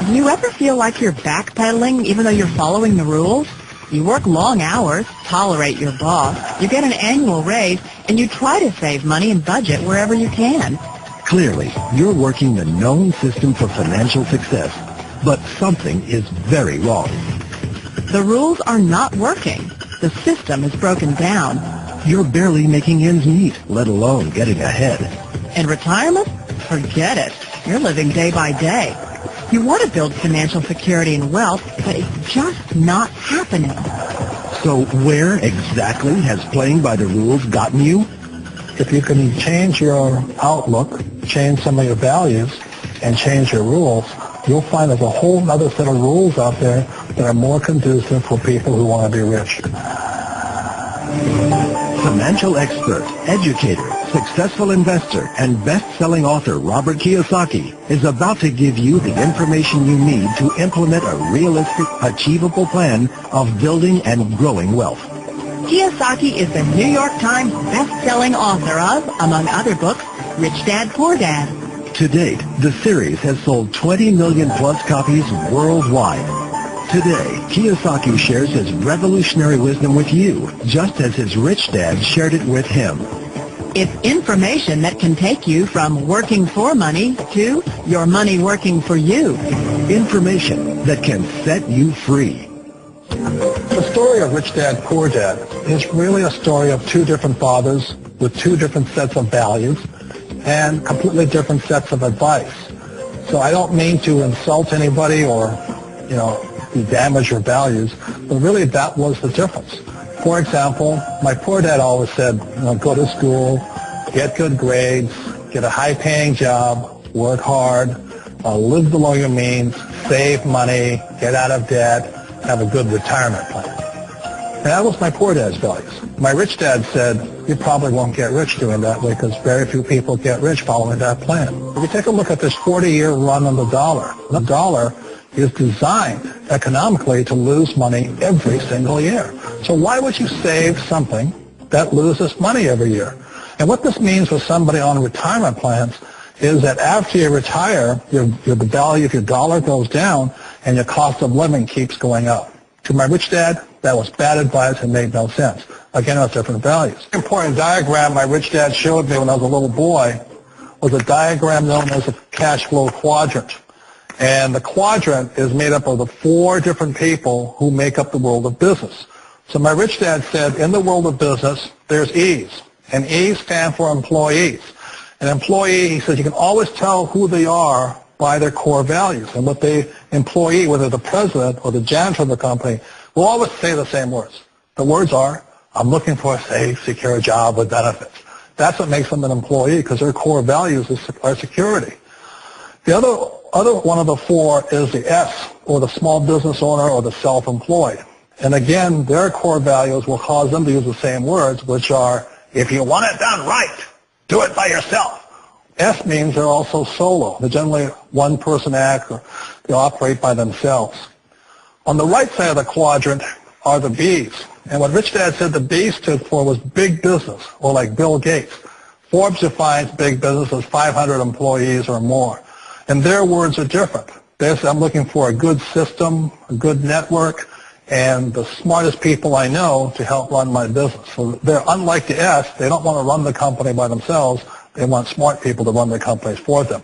Do you ever feel like you're backpedaling even though you're following the rules? You work long hours, tolerate your boss, you get an annual raise, and you try to save money and budget wherever you can. Clearly, you're working the known system for financial success, but something is very wrong. The rules are not working. The system is broken down. You're barely making ends meet, let alone getting ahead. In retirement? Forget it. You're living day by day. You want to build financial security and wealth, but it's just not happening. So where exactly has playing by the rules gotten you? If you can change your outlook, change some of your values, and change your rules, you'll find there's a whole other set of rules out there that are more conducive for people who want to be rich. Financial expert, educator, successful investor, and best-selling author Robert Kiyosaki is about to give you the information you need to implement a realistic, achievable plan of building and growing wealth. Kiyosaki is the New York Times best-selling author of, among other books, Rich Dad, Poor Dad. To date, the series has sold 20 million plus copies worldwide. Today, Kiyosaki shares his revolutionary wisdom with you, just as his rich dad shared it with him. It's information that can take you from working for money to your money working for you. Information that can set you free. The story of Rich Dad, Poor Dad is really a story of two different fathers with two different sets of values and completely different sets of advice. So I don't mean to insult anybody or, damage your values, but really that was the difference. For example, my poor dad always said, go to school, get good grades, get a high-paying job, work hard, live below your means, save money, get out of debt, have a good retirement plan. And that was my poor dad's values. My rich dad said, you probably won't get rich doing that way because very few people get rich following that plan. If you take a look at this 40-year run on the dollar is designed economically to lose money every single year. So why would you save something that loses money every year? And what this means for somebody on retirement plans is that after you retire, the value of your dollar goes down and your cost of living keeps going up. To my rich dad, that was bad advice and made no sense. Again, it was different values. An important diagram my rich dad showed me when I was a little boy was a diagram known as a cash flow quadrant. And the quadrant is made up of the four different people who make up the world of business. So my rich dad said, in the world of business, there's E's. And E's stand for employees. An employee, he says, you can always tell who they are by their core values. And what the employee, whether the president or the janitor of the company, will always say the same words. The words are, I'm looking for a safe, secure job with benefits. That's what makes them an employee, because their core values are security. The other one of the four is the S, or the small business owner or the self-employed. And again, their core values will cause them to use the same words, which are, if you want it done right, do it by yourself. S means they're also solo. They're generally one-person act, or they operate by themselves. On the right side of the quadrant are the B's. And what Rich Dad said the B stood for was big business, or like Bill Gates. Forbes defines big business as 500 employees or more. And their words are different. They say, I'm looking for a good system, a good network, and the smartest people I know to help run my business. So they're unlike the S. They don't want to run the company by themselves. They want smart people to run their companies for them.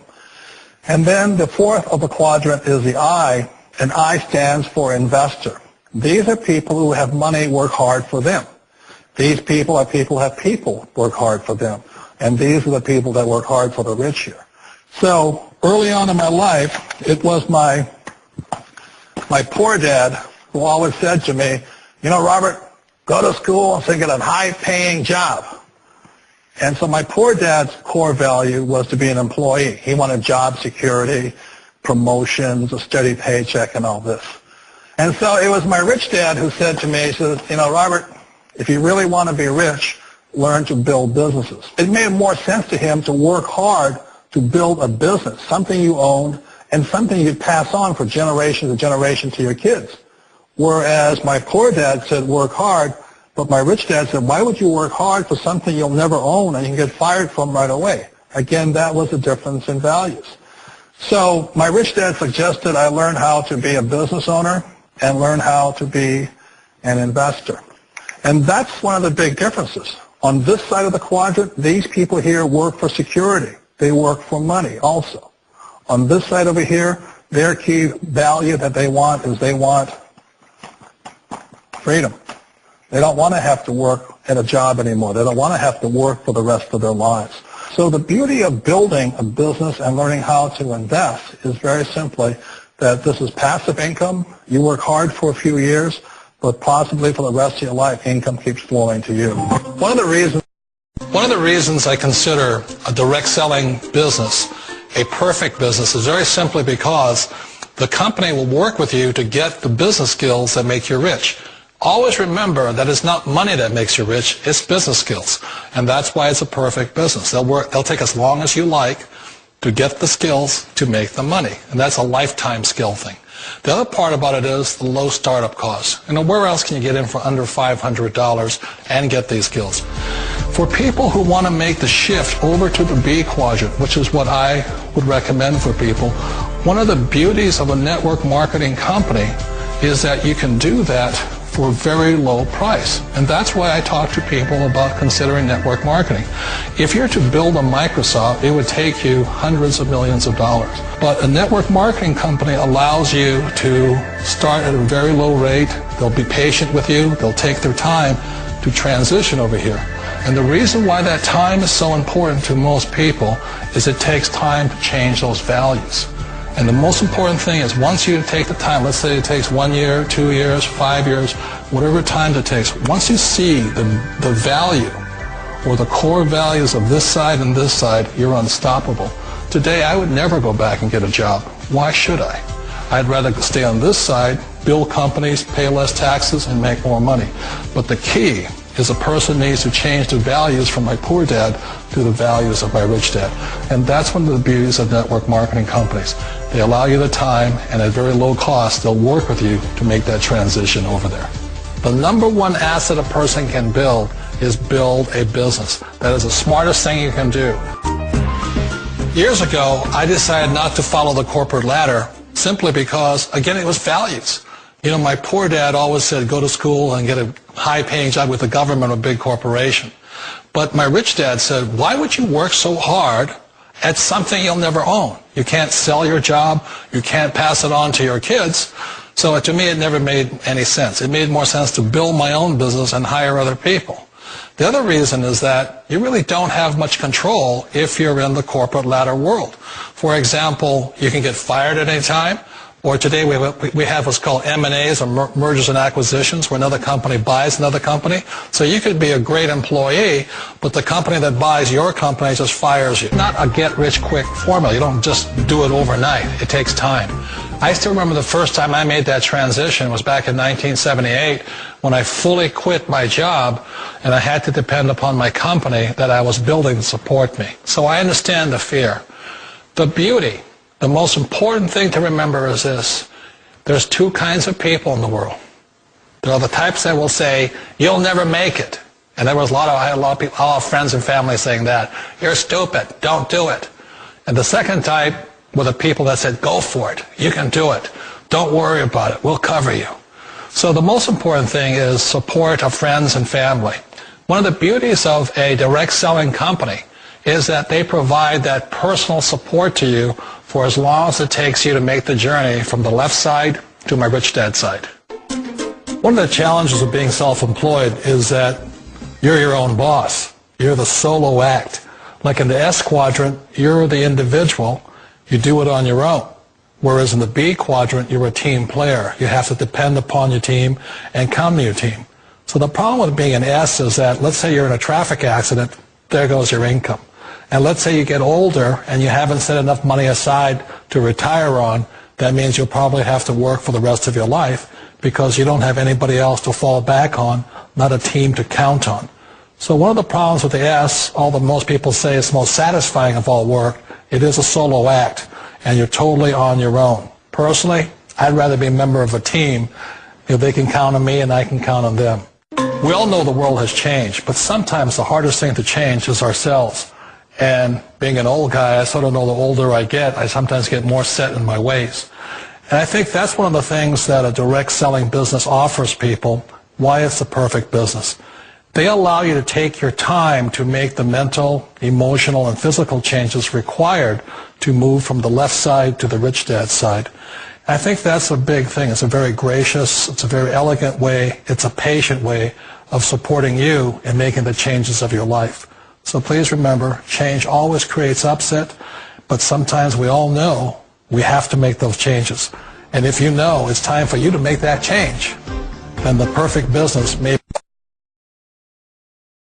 And then the fourth of the quadrant is the I, and I stands for investor. These are people who have money work hard for them. These people are people who have people work hard for them. And these are the people that work hard for the rich here. So early on in my life, it was my poor dad who always said to me, Robert, go to school and get a high-paying job. And so my poor dad's core value was to be an employee. He wanted job security, promotions, a steady paycheck, and all this. And so it was my rich dad who said to me, he said, Robert, if you really want to be rich, learn to build businesses. It made more sense to him to work hard to build a business, something you owned and something you pass on for generation to generation to your kids. Whereas my poor dad said work hard, but my rich dad said, why would you work hard for something you'll never own and you can get fired from right away? Again, that was a difference in values. So my rich dad suggested I learn how to be a business owner and learn how to be an investor. And that's one of the big differences. On this side of the quadrant, these people here work for security. They work for money also. On this side over here, their key value that they want is they want freedom. They don't want to have to work at a job anymore. They don't want to have to work for the rest of their lives. So the beauty of building a business and learning how to invest is very simply that this is passive income. You work hard for a few years, but possibly for the rest of your life, income keeps flowing to you. One of the reasons I consider a direct selling business a perfect business is very simply because the company will work with you to get the business skills that make you rich. Always remember that it's not money that makes you rich, it's business skills. And that's why it's a perfect business. They'll take as long as you like to get the skills to make the money. And that's a lifetime skill thing. The other part about it is the low startup cost. Where else can you get in for under $500 and get these skills? For people who want to make the shift over to the B quadrant, which is what I would recommend for people, one of the beauties of a network marketing company is that you can do that for a very low price. And that's why I talk to people about considering network marketing. If you're to build a Microsoft, it would take you hundreds of millions of dollars. But a network marketing company allows you to start at a very low rate. They'll be patient with you. They'll take their time to transition over here. And the reason why that time is so important to most people is it takes time to change those values. And the most important thing is once you take the time, let's say it takes 1 year, 2 years, 5 years, whatever time it takes, once you see the value or the core values of this side and this side, you're unstoppable. Today, I would never go back and get a job. Why should I? I'd rather stay on this side, build companies, pay less taxes, and make more money. But the key is a person needs to change the values from my poor dad to the values of my rich dad. And that's one of the beauties of network marketing companies. They allow you the time, and at very low cost, they'll work with you to make that transition over there. The number one asset a person can build is build a business. That is the smartest thing you can do. Years ago, I decided not to follow the corporate ladder simply because, again, it was values. You know, my poor dad always said, go to school and get a high-paying job with the government or a big corporation. But my rich dad said, why would you work so hard at something you'll never own? You can't sell your job. You can't pass it on to your kids. So to me, it never made any sense. It made more sense to build my own business and hire other people. The other reason is that you really don't have much control if you're in the corporate ladder world. For example, you can get fired at any time. Or today we have what's called M&As, or mergers and acquisitions, where another company buys another company. So you could be a great employee, but the company that buys your company just fires you. Not a get-rich-quick formula. You don't just do it overnight. It takes time. I still remember the first time I made that transition was back in 1978 when I fully quit my job and I had to depend upon my company that I was building to support me. So I understand the fear. The beauty. The most important thing to remember is this. There's two kinds of people in the world. There are the types that will say, you'll never make it. And I had a lot of people, a lot of friends and family saying that. You're stupid. Don't do it. And the second type were the people that said, go for it. You can do it. Don't worry about it. We'll cover you. So the most important thing is support of friends and family. One of the beauties of a direct selling company is that they provide that personal support to you for as long as it takes you to make the journey from the left side to my rich dad side. One of the challenges of being self-employed is that you're your own boss. You're the solo act. Like in the S quadrant, you're the individual. You do it on your own. Whereas in the B quadrant, you're a team player. You have to depend upon your team and come to your team. So the problem with being an S is that, let's say you're in a traffic accident, there goes your income. And let's say you get older and you haven't set enough money aside to retire on, that means you'll probably have to work for the rest of your life because you don't have anybody else to fall back on, not a team to count on. So one of the problems with the S, although most people say it's the most satisfying of all work, it is a solo act and you're totally on your own. Personally, I'd rather be a member of a team if they can count on me and I can count on them. We all know the world has changed, but sometimes the hardest thing to change is ourselves. And being an old guy, I sort of know the older I get, I sometimes get more set in my ways. And I think that's one of the things that a direct selling business offers people, why it's the perfect business. They allow you to take your time to make the mental, emotional, and physical changes required to move from the left side to the rich dad side. I think that's a big thing. It's a very gracious, it's a very elegant way, it's a patient way of supporting you in making the changes of your life. So please remember, change always creates upset, but sometimes we all know we have to make those changes. And if you know it's time for you to make that change, then the perfect business may